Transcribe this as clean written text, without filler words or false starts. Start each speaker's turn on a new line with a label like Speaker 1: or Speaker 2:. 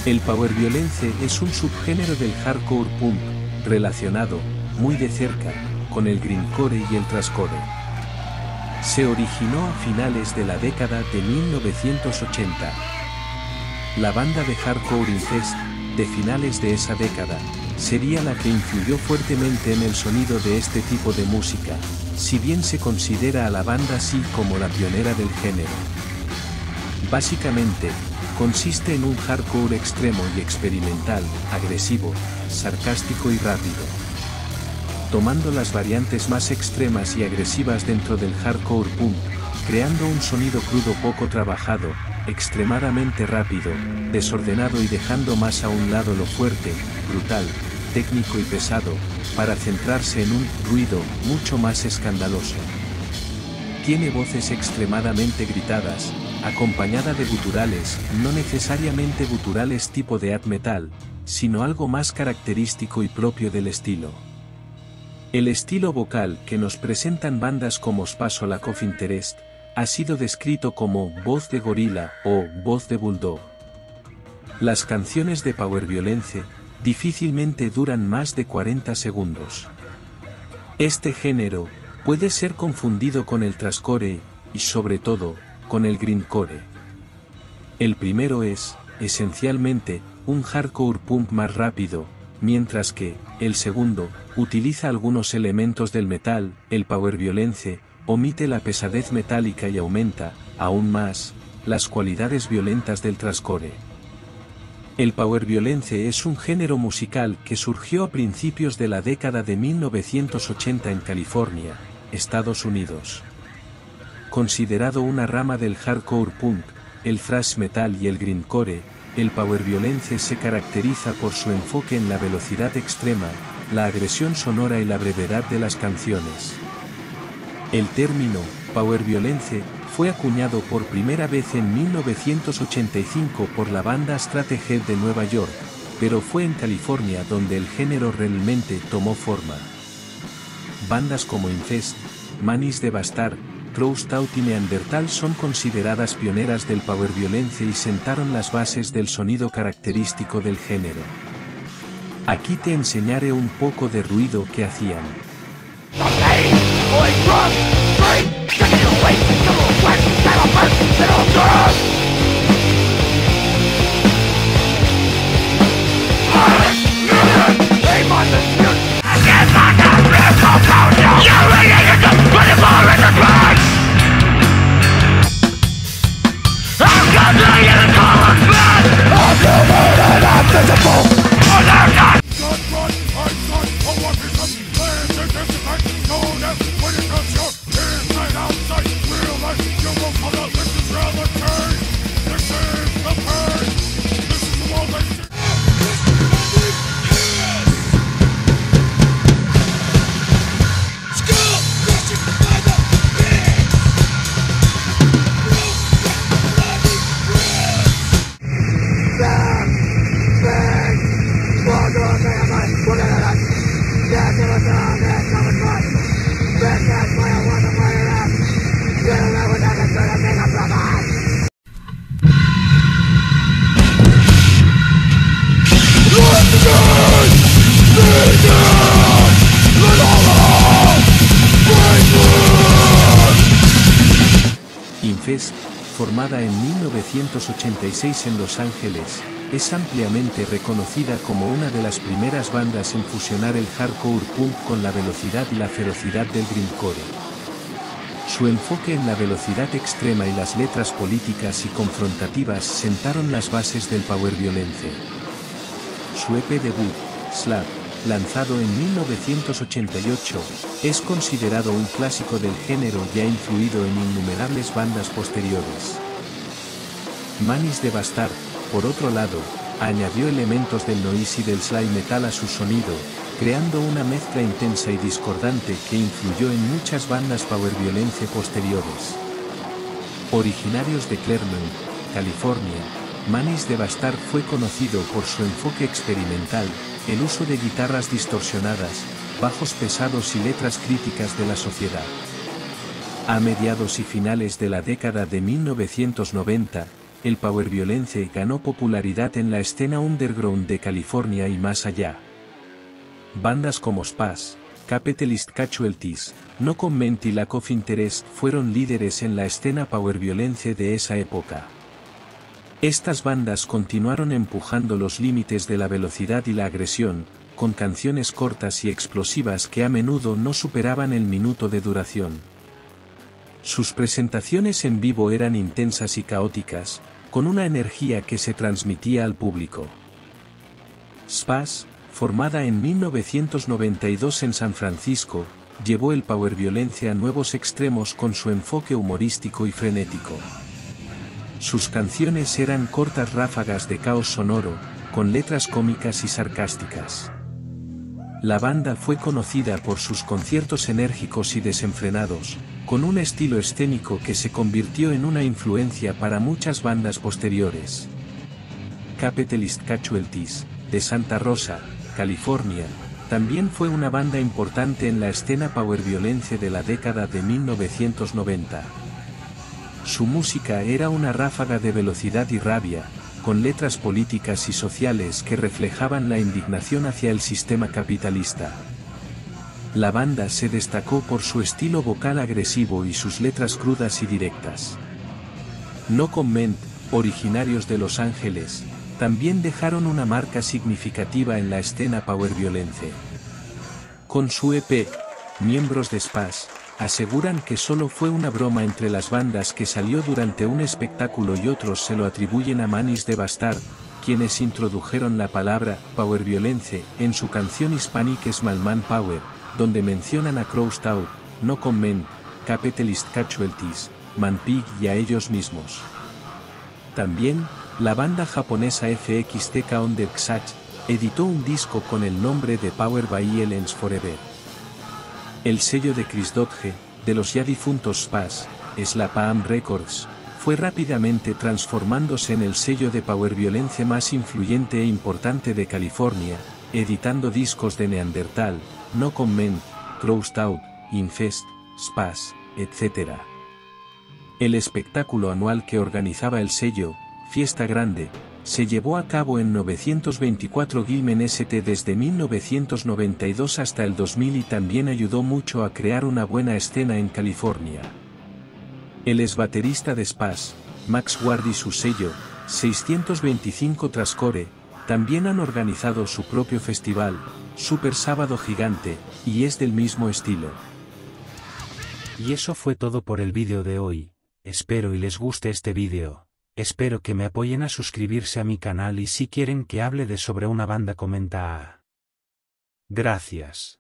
Speaker 1: El power violence es un subgénero del hardcore punk, relacionado, muy de cerca, con el grindcore y el thrashcore. Se originó a finales de la década de 1980. La banda de hardcore Infest, de finales de esa década, sería la que influyó fuertemente en el sonido de este tipo de música, si bien se considera a la banda así como la pionera del género. Básicamente, consiste en un hardcore extremo y experimental, agresivo, sarcástico y rápido. Tomando las variantes más extremas y agresivas dentro del hardcore punk, creando un sonido crudo poco trabajado, extremadamente rápido, desordenado y dejando más a un lado lo fuerte, brutal, técnico y pesado, para centrarse en un ruido mucho más escandaloso. Tiene voces extremadamente gritadas, acompañada de guturales, no necesariamente guturales tipo death metal, sino algo más característico y propio del estilo. El estilo vocal que nos presentan bandas como Space Lack of Interest, ha sido descrito como voz de gorila o voz de bulldog. Las canciones de power violence difícilmente duran más de 40 segundos. Este género puede ser confundido con el thrashcore y sobre todo con el grindcore. El primero es, esencialmente, un hardcore punk más rápido, mientras que el segundo utiliza algunos elementos del metal. El power violence omite la pesadez metálica y aumenta, aún más, las cualidades violentas del thrashcore. El power violence es un género musical que surgió a principios de la década de 1980 en California, Estados Unidos. Considerado una rama del hardcore punk, el thrash metal y el grindcore, el power violence se caracteriza por su enfoque en la velocidad extrema, la agresión sonora y la brevedad de las canciones. El término power violence fue acuñado por primera vez en 1985 por la banda Stratehead de Nueva York, pero fue en California donde el género realmente tomó forma. Bandas como Infest, Manis de Bastard, Crossed Out y Neanderthal son consideradas pioneras del power violence y sentaron las bases del sonido característico del género. Aquí te enseñaré un poco de ruido que hacían. Infest, formada en 1986 en Los Ángeles, es ampliamente reconocida como una de las primeras bandas en fusionar el hardcore punk con la velocidad y la ferocidad del grindcore. Su enfoque en la velocidad extrema y las letras políticas y confrontativas sentaron las bases del power violence. Su EP debut, Slap, lanzado en 1988, es considerado un clásico del género y ha influido en innumerables bandas posteriores. Manis de Bastard, por otro lado, añadió elementos del noise y del slime metal a su sonido, creando una mezcla intensa y discordante que influyó en muchas bandas power violence posteriores. Originarios de Claremont, California, Manis de Bastard fue conocido por su enfoque experimental, el uso de guitarras distorsionadas, bajos pesados y letras críticas de la sociedad. A mediados y finales de la década de 1990, el power violence ganó popularidad en la escena underground de California y más allá. Bandas como Spaz, Capitalist Casualties, No Comment y Lack of Interest fueron líderes en la escena power violence de esa época. Estas bandas continuaron empujando los límites de la velocidad y la agresión, con canciones cortas y explosivas que a menudo no superaban el minuto de duración. Sus presentaciones en vivo eran intensas y caóticas, con una energía que se transmitía al público. Spaz, formada en 1992 en San Francisco, llevó el power violence a nuevos extremos con su enfoque humorístico y frenético. Sus canciones eran cortas ráfagas de caos sonoro, con letras cómicas y sarcásticas. La banda fue conocida por sus conciertos enérgicos y desenfrenados, con un estilo escénico que se convirtió en una influencia para muchas bandas posteriores. Capitalist Casualties, de Santa Rosa, California, también fue una banda importante en la escena power violence de la década de 1990. Su música era una ráfaga de velocidad y rabia, con letras políticas y sociales que reflejaban la indignación hacia el sistema capitalista. La banda se destacó por su estilo vocal agresivo y sus letras crudas y directas. No Comment, originarios de Los Ángeles, también dejaron una marca significativa en la escena power violence. Con su EP, miembros de Spaz aseguran que solo fue una broma entre las bandas que salió durante un espectáculo y otros se lo atribuyen a Manis de Bastard, quienes introdujeron la palabra power violence en su canción Hispanic Small Man Power, donde mencionan a Crossed Out, No Comment, Capitalist Casualties, Manpig y a ellos mismos. También, la banda japonesa FXTK Under Xach editó un disco con el nombre de Power Violence Forever. El sello de Chris Dodge, de los ya difuntos Spaz, Slap-Am Records, fue rápidamente transformándose en el sello de power violence más influyente e importante de California, editando discos de Neandertal, No Comment, Crossed Out, Infest, Spaz, etc. El espectáculo anual que organizaba el sello, Fiesta Grande, se llevó a cabo en 924 Gilman St. desde 1992 hasta el 2000 y también ayudó mucho a crear una buena escena en California. El exbaterista de Spaz, Max Ward y su sello, 625 Trascore, también han organizado su propio festival, Super Sábado Gigante, y es del mismo estilo.
Speaker 2: Y eso fue todo por el vídeo de hoy, espero y les guste este vídeo. Espero que me apoyen a suscribirse a mi canal y si quieren que hable de sobre una banda comenta. Gracias.